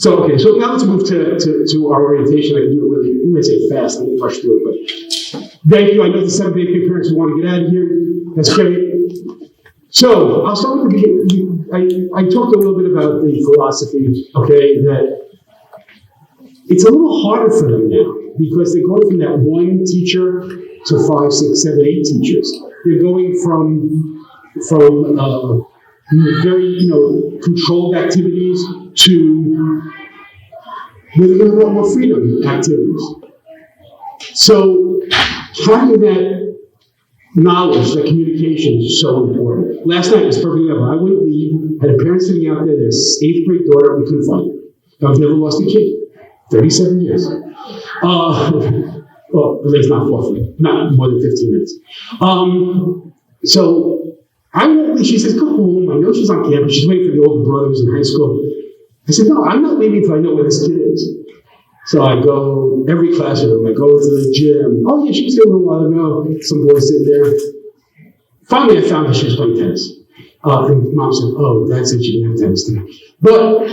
So now let's move to our orientation. I can do it really, you may say fast, I can rush through it, but thank you. I know the 7th, 8th grade parents who want to get out of here. That's great. So I'll start with the beginning. I talked a little bit about the philosophy, okay, that it's a little harder for them now because they're going from that one teacher to 5, 6, 7, 8 teachers. They're going from very, controlled activities to where they're going to want more freedom activities. So having that knowledge, that communication is so important. Last night was perfect example. I wouldn't leave. Had a parent sitting out there, their 8th grade daughter, we couldn't find her. I've never lost a kid. 37 years. Well, at least not not more than 15 minutes. So I won't leave. She says, "Go home. I know she's on campus. She's waiting for the older brother who's in high school." I said, "No, I'm not leaving until I know where this kid is." So I go every classroom. I go to the gym. Oh yeah, she was there a little while ago. Some boys sitting there. Finally, I found that she was playing tennis. And Mom said, "Oh, Dad said she didn't have tennis today." But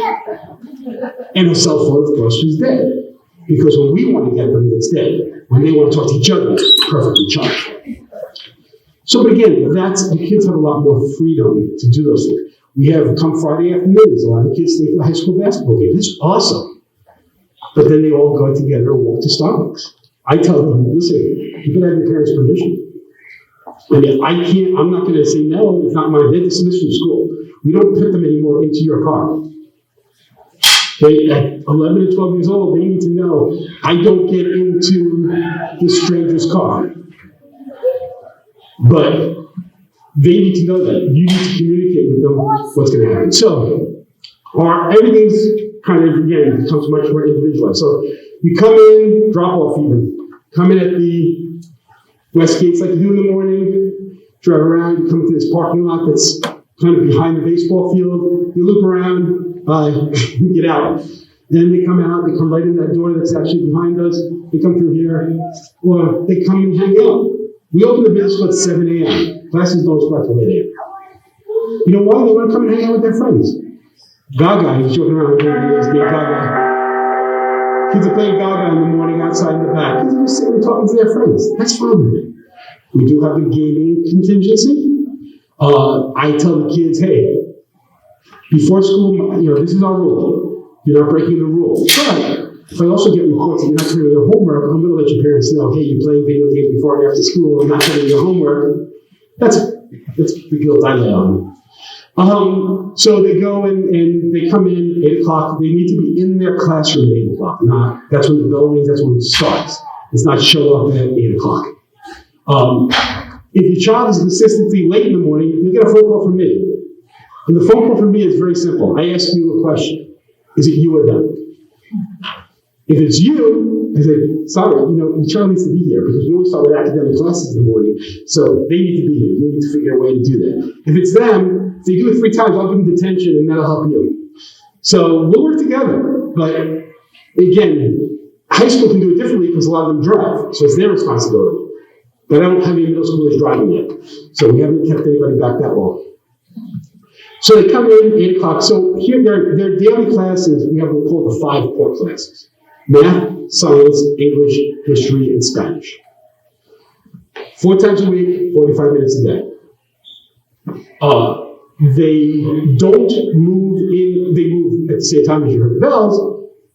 and her cell phone, of course, was dead. Because when we want to get them, it's dead. When they want to talk to each other, it's perfectly charged. So, but again, the kids have a lot more freedom to do those things. We have come Friday afternoons, a lot of kids stay for the high school basketball game. It's awesome. But then they all go together and walk to Starbucks. I tell them, listen, you better have your parents' permission. And if I'm not going to say no, it's not mine. They're dismissed from school. We don't put them anymore into your car. At 11 and 12 years old, they need to know, I don't get into this stranger's car. But they need to know that. You need to communicate with them what's going to happen. So, everything's kind of, again, becomes much more individualized. So, you come in, drop off even. Come in at the West Gates like you do in the morning, drive around, you come into this parking lot that's kind of behind the baseball field, you loop around, you get out. Then they come out, they come right in that door that's actually behind us, they come through here, or they come and hang out. We open the middle school at 7 a.m. Classes don't start till 8 a.m. You know why? They want to come and hang out with their friends. Gaga, he's joking around here, he's being Gaga. Kids are playing Gaga in the morning outside in the back. Kids are just sitting and talking to their friends. That's fine with me. We do have the gaming contingency. I tell the kids, hey, before school, this is our rule. You're not breaking the rule. But if I also get reports that you're not turning your homework, I'm going to let your parents know, hey, you're playing video games before and after school, not turning your homework. That's the guilt I lay on. So they go and they come in 8 o'clock. They need to be in their classroom at 8 o'clock. That's when the bell rings, that's when it starts. It's not show up at 8 o'clock. If your child is consistently late in the morning, you get a phone call from me. And the phone call from me is very simple. I ask you a question. Is it you or them? If it's you, I say, sorry, your child needs to be here because we always start with academic classes in the morning. So they need to be here. You need to figure a way to do that. If it's them, if they do it 3 times, I'll give them detention and that'll help you. So we'll work together. But again, high school can do it differently because a lot of them drive. So it's their responsibility. But I don't have any middle schoolers driving yet. So we haven't kept anybody back that long. So they come in 8 o'clock. So here, their daily classes, we have what we call the 5 core classes. Math, science, English, history, and Spanish. 4 times a week, 45 minutes a day. They don't move in, they move at the same time as you heard the bells,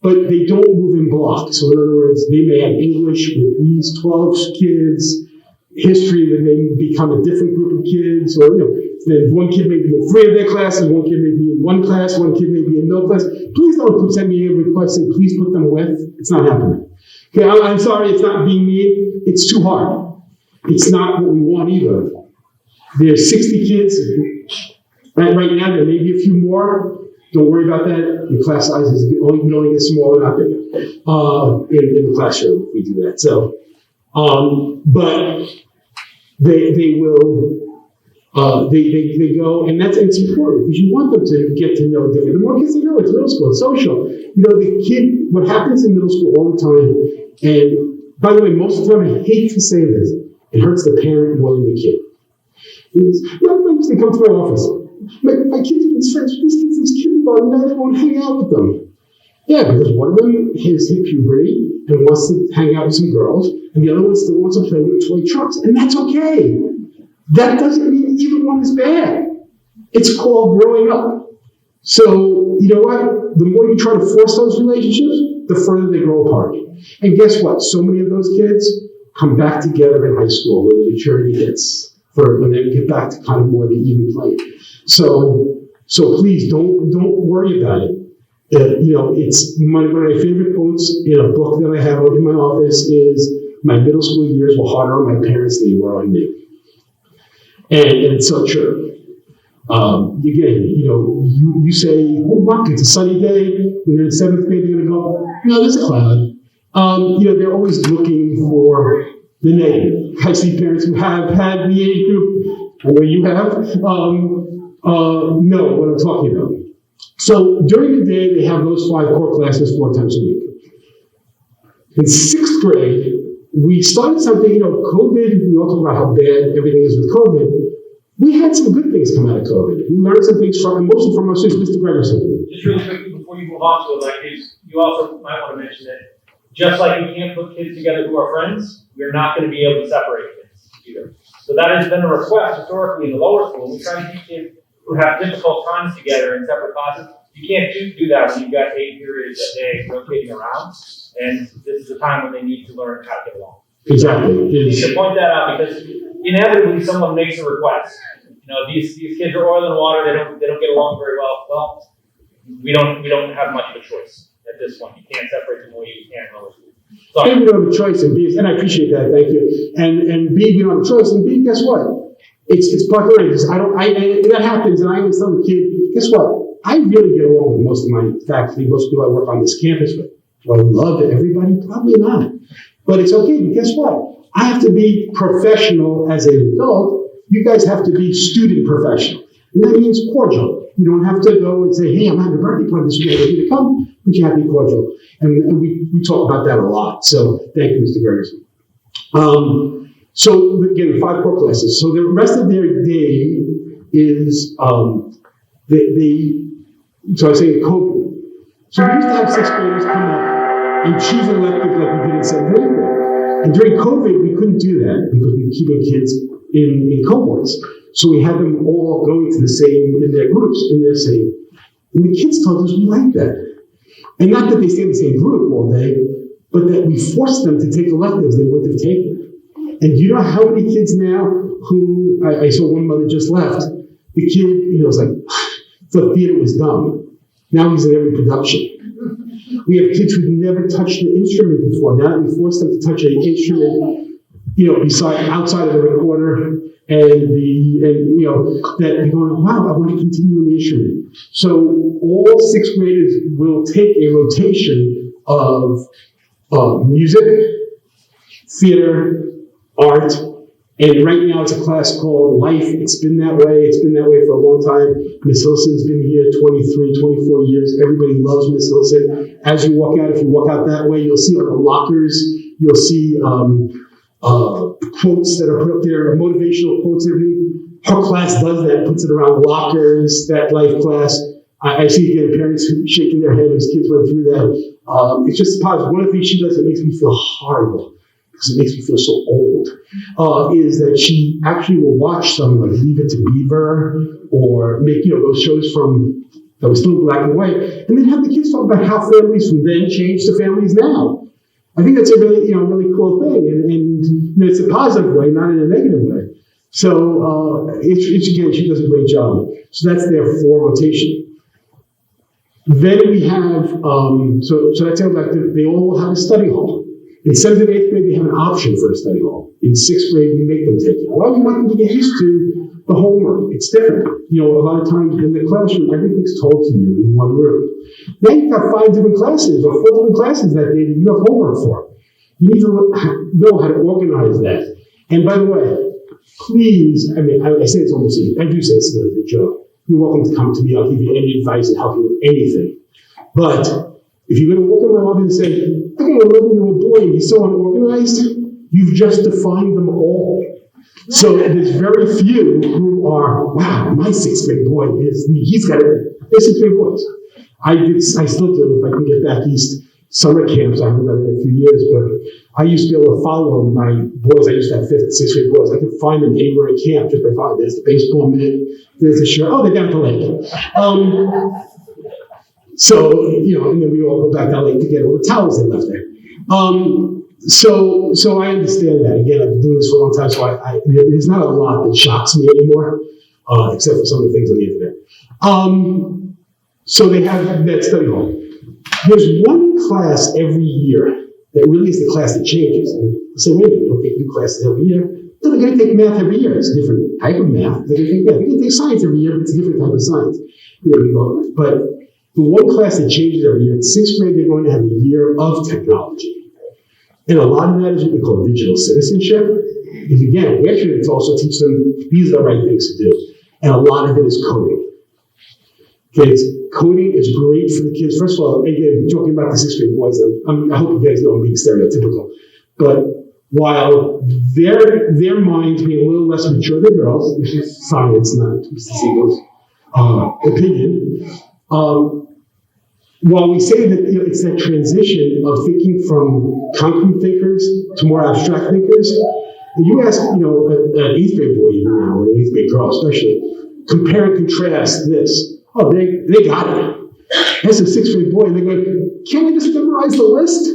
but they don't move in blocks. So in other words, they may have English with these 12 kids, history, then they become a different group of kids, or then one kid may be in 3 of their classes, one kid may be in 1 class, one kid may be in no class. Please don't send me a request saying, please put them with. It's not happening. Okay, I'm sorry, it's not being mean. It's too hard. It's not what we want either. There's 60 kids. Right now, there may be a few more. Don't worry about that. The class sizes can only get smaller, not bigger. In the classroom, we do that. So, but they will. They go, and it's important because you want them to get to know different. The more kids they know, it's middle school, it's social. The kid, what happens in middle school all the time, and by the way, most of the time, I hate to say this, it hurts the parent more than the kid. They come to my office. My kid's been friends with this kid, and now they won't hang out with them. Yeah, because one of them has hit puberty and wants to hang out with some girls, and the other one still wants to play with toy trucks, and that's okay. That doesn't mean either one is bad. It's called growing up. So, you know what? The more you try to force those relationships, the further they grow apart. And guess what? So many of those kids come back together in high school when the maturity hits, for when they get back to kind of more the even play. So please don't worry about it. It's one of my favorite quotes in a book that I have in my office is, my middle school years were harder on my parents than they were on me. And it's so true. Again, you say, oh, look, it's a sunny day. When they're in seventh grade, they're going to go, no, there's a cloud. They're always looking for the negative. I see parents who have had the age group, where you have, know what I'm talking about. So during the day, they have those 5 core classes 4 times a week. In 6th grade, we started something, COVID, we all talk about how bad everything is with COVID. We had some good things come out of COVID. We learned some things mostly from our students, Mr. Gregerson. Just really quickly before you move on to it, you also might want to mention that just like we can't put kids together who are friends, we're not going to be able to separate kids either. So that has been a request historically in the lower school. We try to teach kids who have difficult times together in separate classes. You can't do that when you've got 8 periods a day rotating around, and this is the time when they need to learn how to get along. Exactly. You need to point that out because inevitably someone makes a request. These kids are oil and water. They don't get along very well. Well, we don't have much of a choice at this point. You can't separate them the way you can in lower school. So, A, we don't have a choice, and I appreciate that. Thank you. And B, we don't have a choice, and B, guess what? It's part of it. That happens, and I always tell the kid, guess what? I really get along with most of my faculty, most people I work on this campus with. Do I love everybody? Probably not. But it's okay, but guess what? I have to be professional as an adult. You guys have to be student professional. And that means cordial. You don't have to go and say, hey, I'm having a birthday party this weekend. I need to come, but you have to be cordial. And we talk about that a lot. So thank you, Mr. Gregerson. So again, 5 core classes. So the rest of their day is, so I say COVID. So we used to have 6th graders come up and choose an elective like we did in 7th grade. And during COVID, we couldn't do that because we were keeping kids in cohorts. So we had them all going to in their groups, and the kids told us we like that. And not that they stay in the same group all day, but that we forced them to take electives they wouldn't have taken. And you know how many kids now who, I saw one mother just left, the kid, was like, thought theater was dumb. Now he's in every production. We have kids who've never touched an instrument before. Now that we force them to touch an instrument, outside of the recorder, that they're going, wow, I want to continue in the instrument. So all 6th graders will take a rotation of music, theater, art, and right now it's a class called Life. It's been that way. It's been that way for a long time. Miss Hilson's been here 23, 24 years. Everybody loves Miss Hilson. As you walk out, if you walk out that way, you'll see on the lockers, you'll see quotes that are put up there, motivational quotes, everything. Her class does that, puts it around lockers, that life class. I see again parents shaking their head as kids went through that. It's just positive. One of the things she does that makes me feel horrible, because it makes me feel so old, is that she actually will watch some like Leave It to Beaver or make, those shows that were still black and white, and then have the kids talk about how families from then changed to families now. I think that's a really, really cool thing, and it's a positive way, not in a negative way. So it's again, she does a great job. So that's their 4 rotation. Then we have, so that's how they all have a study hall. In 7th and 8th grade, they have an option for a study hall. In 6th grade, we make them take it. Well, we want them to get used to the homework. It's different. A lot of times in the classroom, everything's told to you in one room. Now you've got 5 different classes or 4 different classes that day that you have homework for. You need to know how to organize that. And by the way, please, I say it's almost, I do say it's a good joke. You're welcome to come to me. I'll give you any advice and help you with anything. But if you're going to walk in my office and say, I got an 11-year-old boy and he's so unorganized, you've just defined them all. So there's very few who are, wow, my 6th grade boy he's got it. There's 6th grade boys. I still do if I can get back east. Summer camps, I haven't done it in a few years, but I used to be able to follow my boys. I used to have 5th and 6th grade boys. I could find them anywhere in camp just by following. There's the baseball mitt, there's the shirt. Oh, they're down at the lake. So, and then we all go back down the lake to get all the towels they left there. So I understand that. Again, I've been doing this for a long time, so there's not a lot that shocks me anymore, except for some of the things on the internet. So they have that study hall. There's one class every year that really is the class that changes. And I say, wait a minute, you don't take new classes every year? No, they're going to take math every year. It's a different type of math. They're going to take math. They're going to take science every year, but it's a different type of science. There we go. But the one class that changes every year, in 6th grade, they're going to have a year of technology. And a lot of that is what we call digital citizenship. Because again, we actually have to also teach them these are the right things to do. And a lot of it is coding. Kids, coding is great for the kids. First of all, again, joking about the 6th grade boys, I hope you guys know I'm being stereotypical. But while their minds being a little less mature than girls, this is science, not Mr. Siegel's opinion, while we say that it's that transition of thinking from concrete thinkers to more abstract thinkers, and you ask, an 8th grade boy even now, or an 8th grade girl especially, compare and contrast this. Oh, they got it. That's a 6th grade boy, and they go, can't we just memorize the list?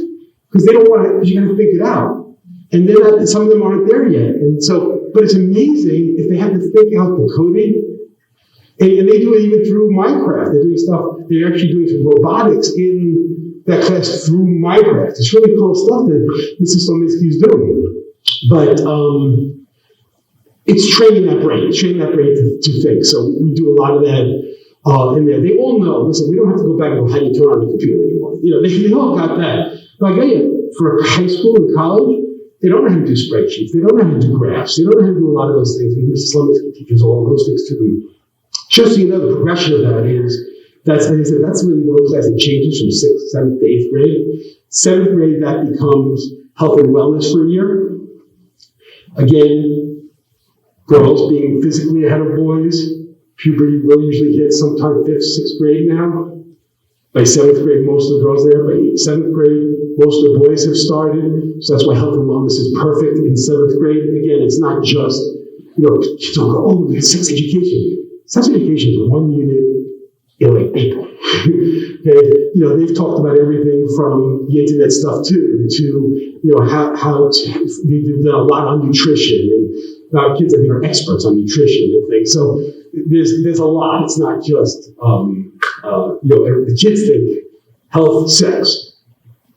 Because they don't want it, because you got to think it out. And some of them aren't there yet. And so, but it's amazing if they have to think out the coding. And they do it even through Minecraft. They're doing stuff, they're actually doing some robotics in that class through Minecraft. It's really cool stuff that Mrs. Slominski is doing. But it's training that brain to think. So we do a lot of that in there. They all know, listen, we don't have to go back and go, how do you turn on the computer anymore? They all got that. But I tell you, for high school and college, they don't know how to do spreadsheets. They don't know how to do graphs. They don't know how to do a lot of those things. And Mrs. Slominski teaches all those things to them. Just so you know, the progression of that is, that's really the only class that changes from 6th, 7th to 8th grade. 7th grade, that becomes health and wellness for a year. Again, girls being physically ahead of boys. Puberty will usually hit sometime 5th, 6th grade now. By 7th grade, most of the girls there. By 7th grade, most of the boys have started. So that's why health and wellness is perfect in 7th grade. Again, it's not just, kids don't go, oh, it's sex education. Sex education is one unit in like April. Okay, they've talked about everything from the internet stuff to how they've done a lot on nutrition, and our kids are experts on nutrition and things. So there's a lot. It's not just the kids think health, sex,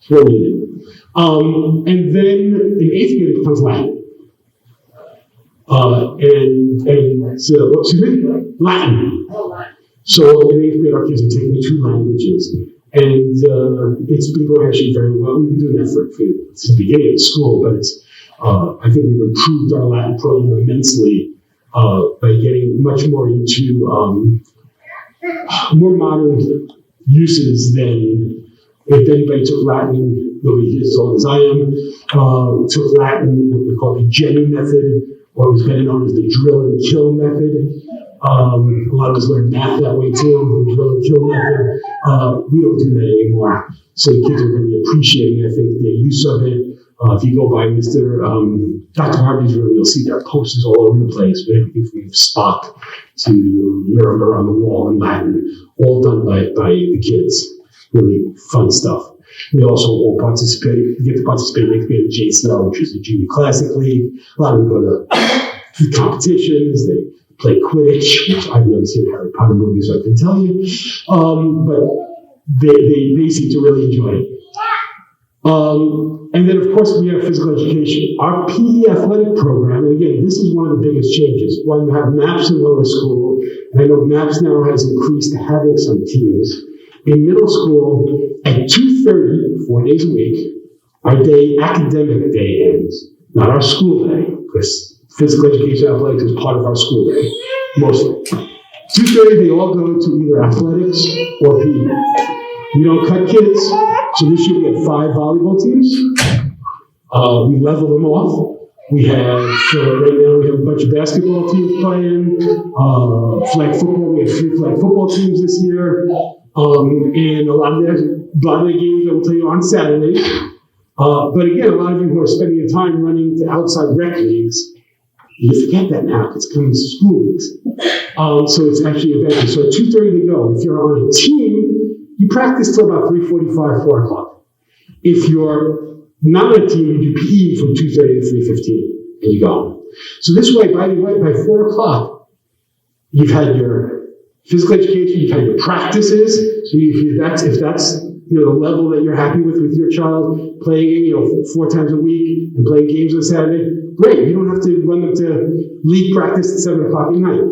one unit, and then in 8th grade it becomes Latin. Latin. So in 8th grade, our kids are taking 2 languages, and it's been going actually very well. We've been doing that since the beginning of school, but I think we've improved our Latin program immensely by getting much more into more modern uses than if anybody took Latin. Nobody here is as old as I am. Took Latin, what we call the Jenny method, or it was better known as the drill and kill method. A lot of us learn math that way too, the drill and kill method. We don't do that anymore. So the kids are really appreciating, I think, their use of it. If you go by Dr. Harvey's room, you'll see there are posters all over the place with everything from Spock to Nuremberg on the wall in Latin, all done by the kids. Really fun stuff. They also all get to participate in the JCL, which is the Junior Classic League. A lot of them go to competitions. They play Quidditch, which I've never seen Harry Potter movies, so I can tell you. But they seem to really enjoy it. And then, of course, we have physical education. Our PE athletic program, and again, this is one of the biggest changes. While you have MAPS in lower school, and I know MAPS now has increased to having some teams, in middle school, at 2:30, 4 days a week, our academic day ends, not our school day, because physical education athletics is part of our school day, mostly. 2:30, they all go to either athletics or PE. We don't cut kids, so this year we have 5 volleyball teams. We level them off. We have, right now, we have a bunch of basketball teams playing, flag football. We have 3 flag football teams this year. And a lot of the games I will tell you are on Saturdays. But again, a lot of you who are spending your time running to outside rec leagues, you forget that now because it comes to school leagues. So it's actually events. So at 2:30 to go. If you're on a team, you practice till about 3:45, 4 o'clock. If you're not on a team, you do PE from 2:30 to 3:15, and you go. So this way, by 4 o'clock, you've had your physical education, you've had your practices. So if that's the level that you're happy with your child, playing 4 times a week and playing games on Saturday, great. You don't have to run them to league practice at 7 o'clock at night.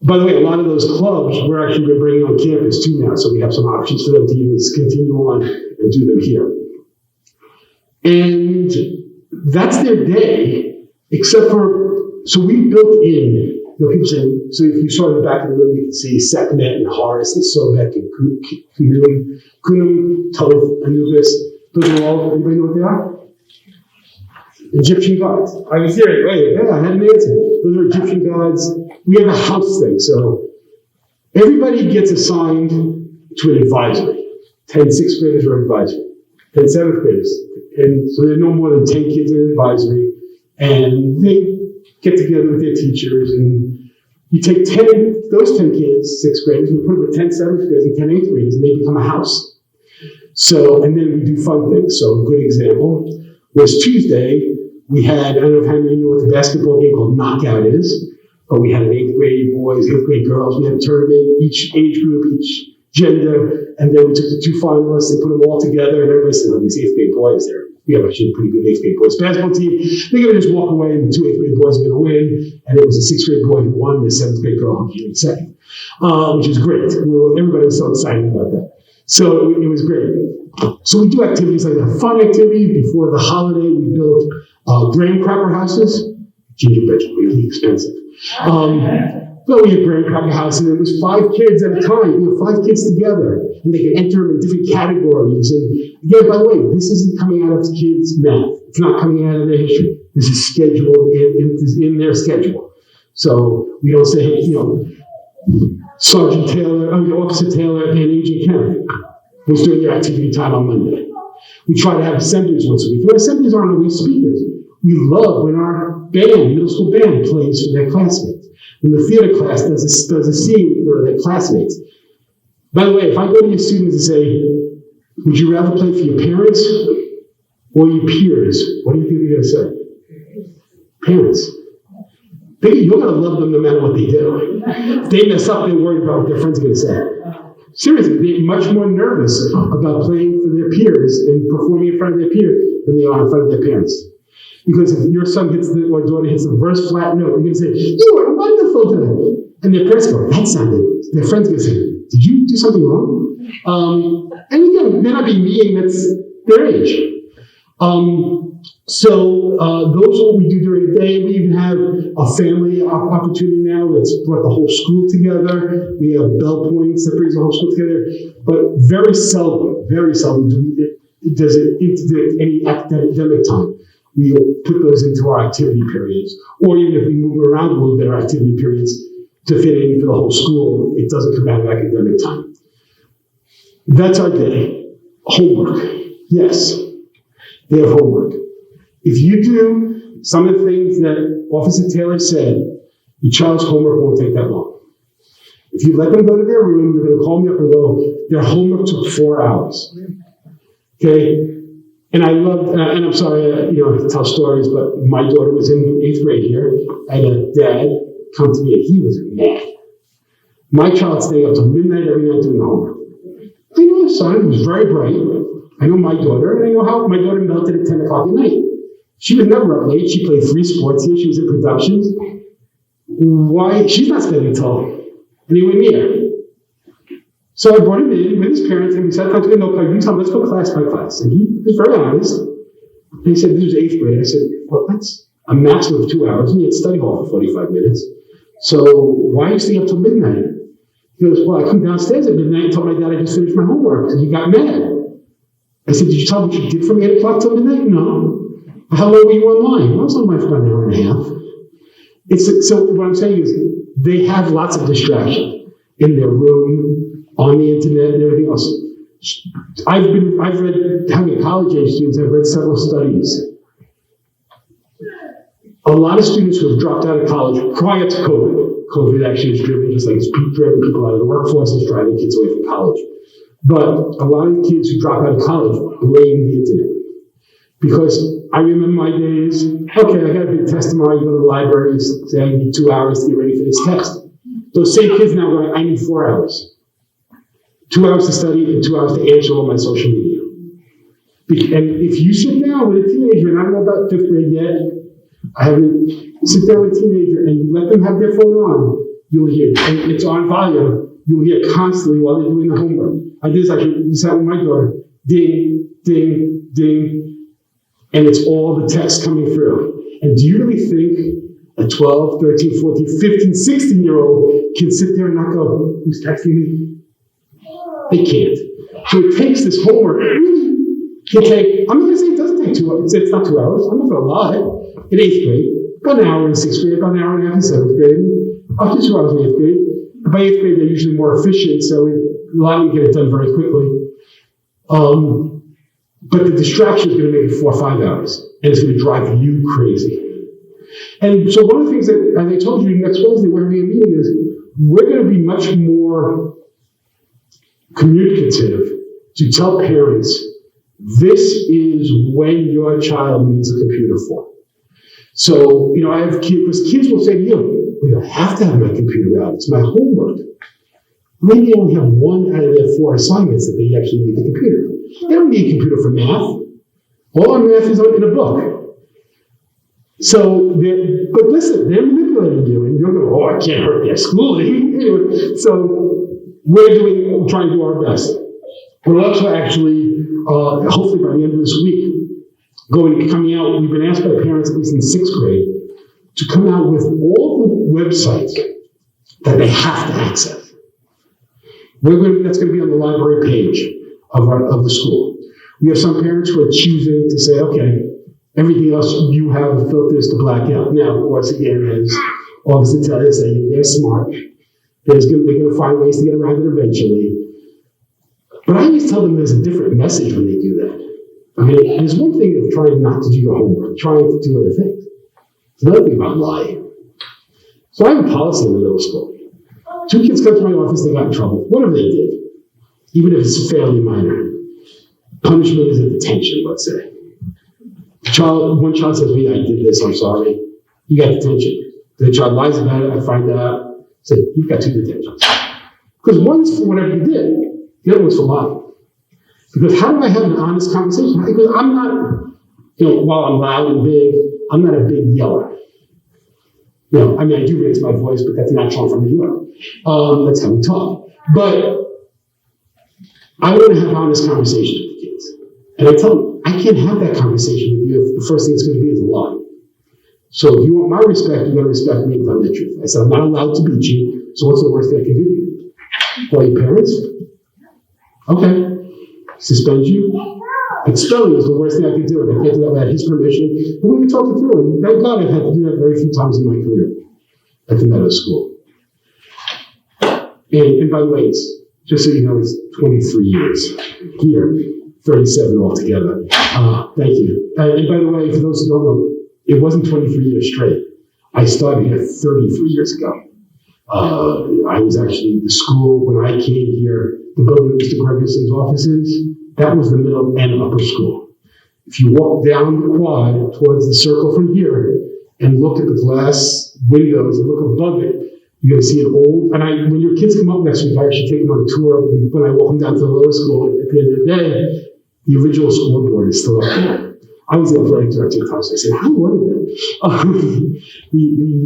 By the way, a lot of those clubs we're actually going to bring on campus too now, so we have some options for them to even continue on and do them here. And that's their day, except for, so we built in, people say, so if you saw in the back of the room, you can see Sekhmet and Horus and Sobek and Kunum, Toth, Anubis. Those are all, anybody know what they are? Egyptian gods. Are you serious? Wait, yeah, I had an answer. Those are Egyptian gods. We have a house thing, so everybody gets assigned to an advisory. 10 sixth graders are advisory, 10 seventh graders. And so there are no more than 10 kids in advisory, and they get together with their teachers, and you take those 10 kids, sixth graders, and you put them with 10 seventh graders and 10 eighth graders, and they become a house. So, and then we do fun things. So a good example was Tuesday, we had, I don't know if how many of you know what the basketball game called Knockout is, but we had an 8th grade boys, 8th grade girls. We had a tournament, each age group, each gender, and then we took the 2 finalists and put them all together, and everybody said, oh, these 8th grade boys, we have actually a pretty good 8th grade boys basketball team. They're going to just walk away, and the 2 8th grade boys are going to win, and it was a 6th grade boy who won, and the 7th grade girl who came in second, which is great. Everybody was so excited about that. So it was great. So we do activities like that, fun activities. Before the holiday, we built graham cracker houses. Gingerbread's really expensive. But we had graham cracker houses, and it was 5 kids at a time. 5 kids together, and they could enter them in different categories. And again, by the way, this isn't coming out of the kids' math. It's not coming out of their history. This is scheduled in their schedule. So we don't say, Sergeant Taylor, Officer Taylor, and Agent Kemp was doing their activity time on Monday. We try to have assemblies once a week. When assemblies aren't always speakers, we love when our middle school band plays for their classmates. When the theater class does a scene for their classmates. By the way, if I go to your students and say, would you rather play for your parents or your peers? What do you think they're going to say? Parents. You're going to love them no matter what they do. If they mess up, they're worried about what their friends are going to say. Seriously, they're much more nervous about playing for their peers and performing in front of their peers than they are in front of their parents. Because if your son or daughter hits the first flat note, you're going to say, you were wonderful today. And their parents go, that sounded, their friends going to say, did you do something wrong? And again, they're not being mean, that's their age. So those are what we do during the day. We even have a family opportunity now that's brought the whole school together. We have bell points that brings the whole school together. But very seldom does it into any academic time. We'll put those into our activity periods. Or even if we move around a little bit, our activity periods to fit in for the whole school, it doesn't come out of academic time. That's our day. Homework. Yes, they have homework. If you do some of the things that Officer Taylor said, your child's homework won't take that long. If you let them go to their room, you're going to call me up and go, their homework took 4 hours. Okay? And I loved, and I'm sorry, to tell stories, but my daughter was in 8th grade here. I had a dad come to me, and he was mad. My child stayed up till midnight every night doing the homework. I know his son, he was very bright. I know my daughter, and I know how my daughter melted at 10 o'clock at night. She was never up late. She played 3 sports here. She was in productions. Why? She's not spending till anywhere near. So I brought him in with his parents, and we said, let's go class by class. And he was very honest. And he said, this was 8th grade. I said, well, that's a maximum of 2 hours. And you had study hall for 45 minutes. So why are you staying up till midnight? He goes, well, I come downstairs at midnight and told my dad I just finished my homework. And he got mad. I said, did you tell him what you did from 8 o'clock till midnight? No. How long were you online? Well, I was online for about an hour and a half. So what I'm saying is they have lots of distraction in their room, on the internet and everything else. I've read, having college-age students, I've read several studies. A lot of students who have dropped out of college prior to COVID actually has driven, just like it's driving people out of the workforce, it's driving kids away from college. But a lot of kids who drop out of college blame the internet. Because I remember my days, okay, I got a big test tomorrow, you go to the library, say I need 2 hours to get ready for this test. Those same kids now going, I need 4 hours. 2 hours to study and 2 hours to answer all my social media. And if you sit down with a teenager, and I don't know about 5th grade yet, I haven't, sit down with a teenager and you let them have their phone on, you'll hear, and it's on volume, you'll hear constantly while they're doing the homework. I did this actually, this happened with my daughter, ding, ding, ding, and it's all the text coming through. And do you really think a 12, 13, 14, 15, 16-year-old can sit there and not go, who's texting me? They can't. So it takes this homework. I'm not going to say it doesn't take 2 hours. It's not 2 hours. I'm not going to lie. In 8th grade, about an hour in 6th grade, about an hour and a half in 7th grade, up to 2 hours in 8th grade. By 8th grade, they're usually more efficient, so a lot of them get it done very quickly. But the distraction is going to make it 4 or 5 hours, and it's going to drive you crazy. And so one of the things that, as I told you, next Wednesday, we're having a meeting is, we're going to be much more communicative to tell parents, this is when your child needs a computer for. So, I have kids, because kids will say to you, well, you have to have my computer out, it's my homework. Maybe they only have 1 out of their 4 assignments that they actually need the computer. They don't need a computer for math. All our math is in a book. So, but listen, they're manipulating you, and you're going, oh, I can't hurt their schooling. Anyway, so we're trying to do our best. We're also actually, hopefully by the end of this week, coming out, we've been asked by parents, at least in 6th grade, to come out with all the websites that they have to access. That's going to be on the library page of the school. We have some parents who are choosing to say, okay, everything else you have filters to black out. Now, of course, again, as officers tell us, they're smart. They're going to find ways to get around it eventually. But I always tell them there's a different message when they do that. I mean, there's one thing of trying not to do your homework, trying to do other things. There's another thing about lying. So I have a policy in the middle school. 2 kids come to my office, they got in trouble. Whatever they did, even if it's fairly minor, punishment is a detention, let's say. One child says, I did this, I'm sorry. You got detention. The child lies about it, I find out, say, you've got 2 detentions. Because one's for whatever you did, the other one's for lying. Because how do I have an honest conversation? Because I'm not, while I'm loud and big, I'm not a big yeller. I do raise my voice, but that's natural from New York. That's how we talk. But I want to have honest conversations with the kids. And I tell them, I can't have that conversation with you if the first thing it's going to be is a lie. So if you want my respect, you got to respect me and tell me the truth. I said, I'm not allowed to beat you, so what's the worst thing I can do to you? Call your parents? Okay. Suspend you? Expelling is the worst thing I could do, and I can't do that without his permission. But we would talk it through, and thank God I've had to do that very few times in my career at the Meadows School. And by the way, just so you know, it's 23 years here, 37 altogether. Thank you. And by the way, for those who don't know, it wasn't 23 years straight. I started here 33 years ago. I was actually the school, when I came here, the building Mr. Gregerson's offices, that was the middle and upper school. If you walk down the quad towards the circle from here and look at the glass windows and look above it, you're going to see an old, and when your kids come up next week, I actually take them on a tour. When I walk them down to the lower school, at the end of the day, the original scoreboard is still up there. I was the athletic director at the time, so I said, how was it?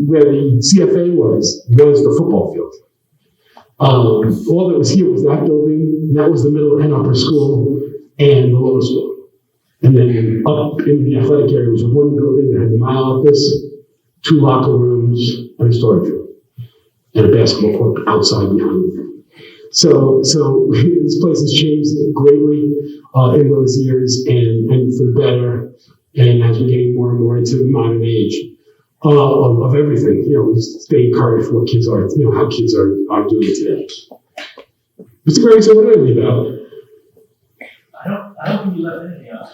Where the CFA was the football field. All that was here was that building, and that was the middle and upper school, and the lower school. And then up in the athletic area was one building that had my office, 2 locker rooms, and a storage room, and a basketball court outside behind it. So this place has changed greatly in those years, and for the better. And as we're getting more and more into the modern age of everything, stay encouraged for what kids are, how kids are doing today. Mr. Gray said, what did I leave out? I don't think you left anything else.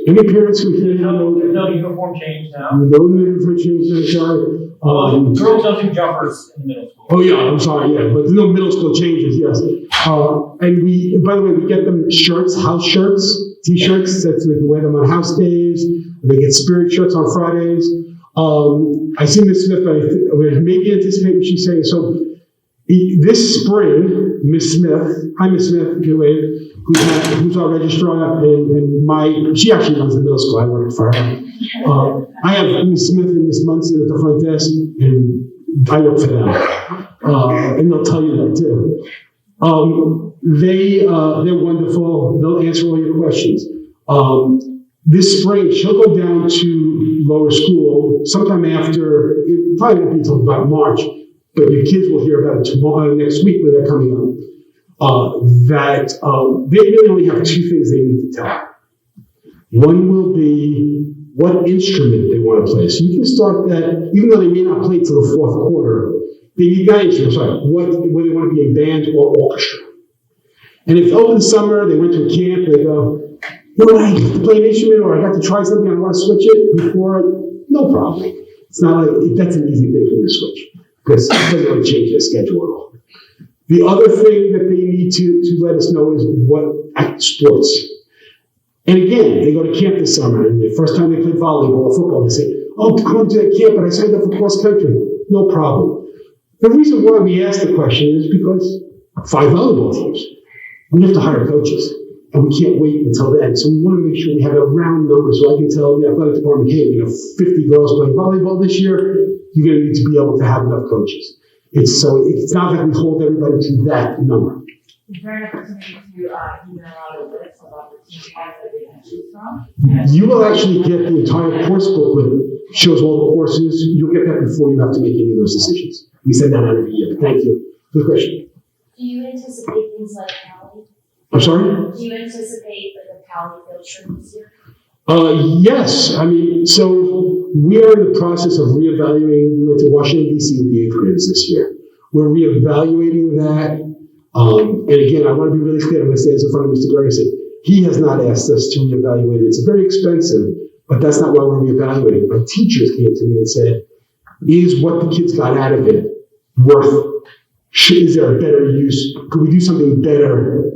Any parents who There's hear no uniform change now. no uniform change, I'm sorry. Girls don't do jumpers in the middle school. Oh yeah, I'm sorry, yeah, but no middle school changes, yes. And by the way, we get them shirts, house shirts, t-shirts, that's they can wear them on house days. They get spirit shirts on Fridays. I see Miss Smith, but I maybe anticipate what she's saying. So this spring, Miss Smith, hi Miss Smith, who's our registrar, and she actually runs the middle school. I work for her. I have Miss Smith and Miss Munson at the front desk, and I work for them, and they'll tell you that too. They're wonderful. They'll answer all your questions. This spring, she'll go down to lower school sometime after. It probably won't be until about March, but your kids will hear about it tomorrow, next week, when they're coming up. They really only have two things they need to tell. One will be what instrument they want to play. So you can start that, even though they may not play till the fourth quarter, they need that instrument. Sorry, whether they want to be in band or orchestra. And if over the summer they went to a camp, they go, you know what, I have to play an instrument, or I got to try something, I want to switch it before, no problem. It's not like, that's an easy thing for you to switch, because it doesn't really change their schedule at all. The other thing that they need to let us know is what sports. And again, they go to camp this summer, and the first time they play volleyball or football, they say, oh, I want to do that camp, but I signed up for cross country. No problem. The reason why we ask the question is because 5 volleyball teams. We have to hire coaches, and we can't wait until then. So we want to make sure we have a round number so I can tell the athletic department, hey, we have 50 girls playing volleyball this year. You're going to need to be able to have enough coaches. It's not that we hold everybody to that number. Is there an opportunity to email out a list of opportunities that they can choose from? You will actually get the entire course booklet, shows all the courses. You'll get that before you have to make any of those decisions. We send that out every year. Thank you. Good question. Do you anticipate things like Cali? I'm sorry? Do you anticipate like a Cali field trip this year? Yes. I mean, so we are in the process of reevaluating. We went to Washington, D.C. with the 8th graders this year. We're reevaluating that. And again, I want to be really clear. I'm going to say this in front of Mr. Gregerson. He has not asked us to reevaluate it. It's very expensive, but that's not why we're reevaluating. My teachers came to me and said, is what the kids got out of it worth? Is there a better use? Could we do something better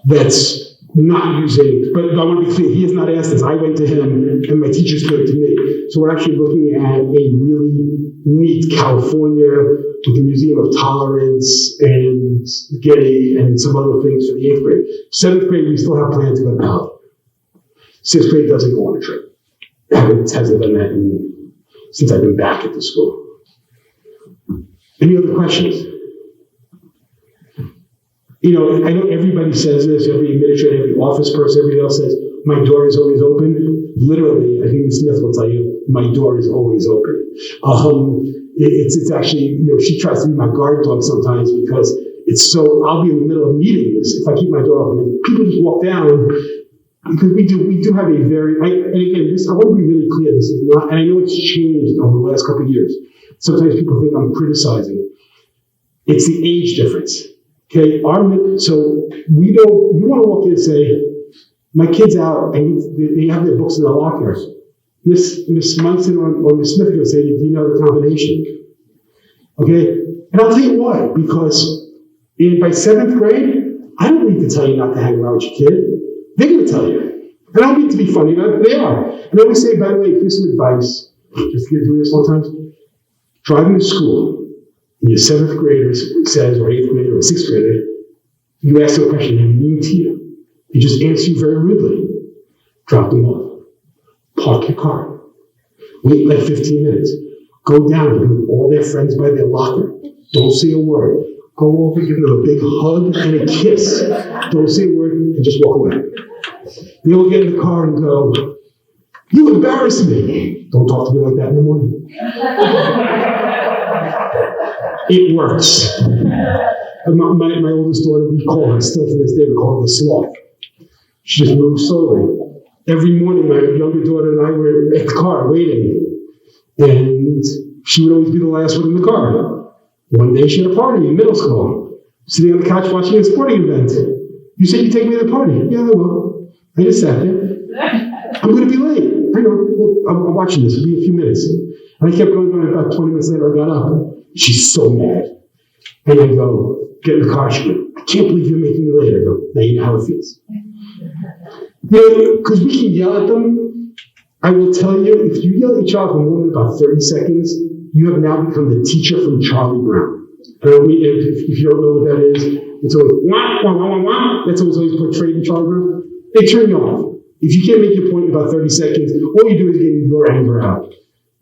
that's not using, but I want to be clear, he has not asked us. I went to him and my teachers came to me. So we're actually looking at a really neat California with the Museum of Tolerance and Getty and some other things for the 8th grade. 7th grade, we still have plans to go to Cali. 6th grade doesn't go on a trip. Hasn't done that since I've been back at the school. Any other questions? You know, I know everybody says this, every administrator, every office person, everybody else says, my door is always open. Literally, I think Ms. Smith will tell you, my door is always open. It's actually, you know, she tries to be my guard dog sometimes because I'll be in the middle of meetings if I keep my door open. And people just walk down because we do have a very, and again, I want to be really clear, this is not, and I know it's changed over the last couple of years. Sometimes people think I'm criticizing. It's the age difference. Okay, so you want to walk in and say, my kid's out, and they have their books in their lockers. Miss Munson or Miss Smith would say, do you know the combination? Okay, and I'll tell you why, because by 7th grade, I don't need to tell you not to hang around with your kid. They're going to tell you. And I don't mean to be funny, but they are. And I always say, by the way, here's some advice, just to do this sometimes. Driving to school, and your 7th grader says, or 8th grader, or 6th grader, you ask them a question, they mean to you. They just answer you very rudely. Drop them off. Park your car. Wait like 15 minutes. Go down and be with all their friends by their locker. Don't say a word. Go over, give them a big hug and a kiss. Don't say a word and just walk away. They will get in the car and go, you embarrass me. Don't talk to me like that in the morning. It works. My oldest daughter, we call her, still to this day, we call her the sloth. She just moves slowly. Every morning, my younger daughter and I were at the car waiting, and she would always be the last one in the car. One day she had a party in middle school. sitting on the couch watching a sporting event. You said you'd take me to the party. Yeah, I will. I just sat there. I'm going to be late. I know. Well, I'm watching this. It'll be a few minutes. And I kept going. About 20 minutes later, I got up. She's so mad. And I go, get in the car. She goes, I can't believe you're making me late. I go, now you know how it feels. Because we can yell at them. I will tell you, if you yell at your child for more than about 30 seconds, you have now become the teacher from Charlie Brown. If you don't know what that is, it's always wah, wah, wah, wah, wah. That's always portrayed in Charlie Brown. They turn you off. If you can't make your point in about 30 seconds, all you do is get your anger out.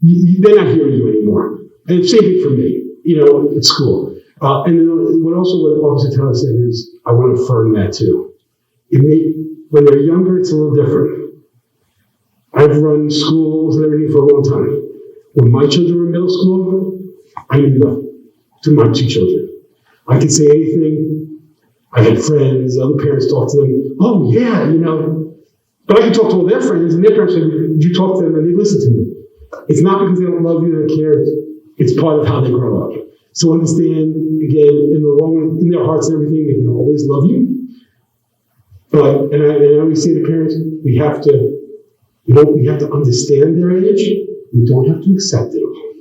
They're not hearing you anymore. And it's same thing for me, at school. And then what Officer Taylor said is, I want to affirm that too. When they're younger, it's a little different. I've run schools and everything for a long time. When my children were in middle school, I knew nothing to my two children. I could say anything. I had friends, other parents talked to them. Oh, yeah, But I could talk to all their friends, and their parents said, "Did you talk to them?" And they listen to me. It's not because they don't love you, they don't care. It's part of how they grow up. So understand, again, in their hearts and everything, they can always love you. But, and I always say to parents, we have to understand their age. We don't have to accept it all.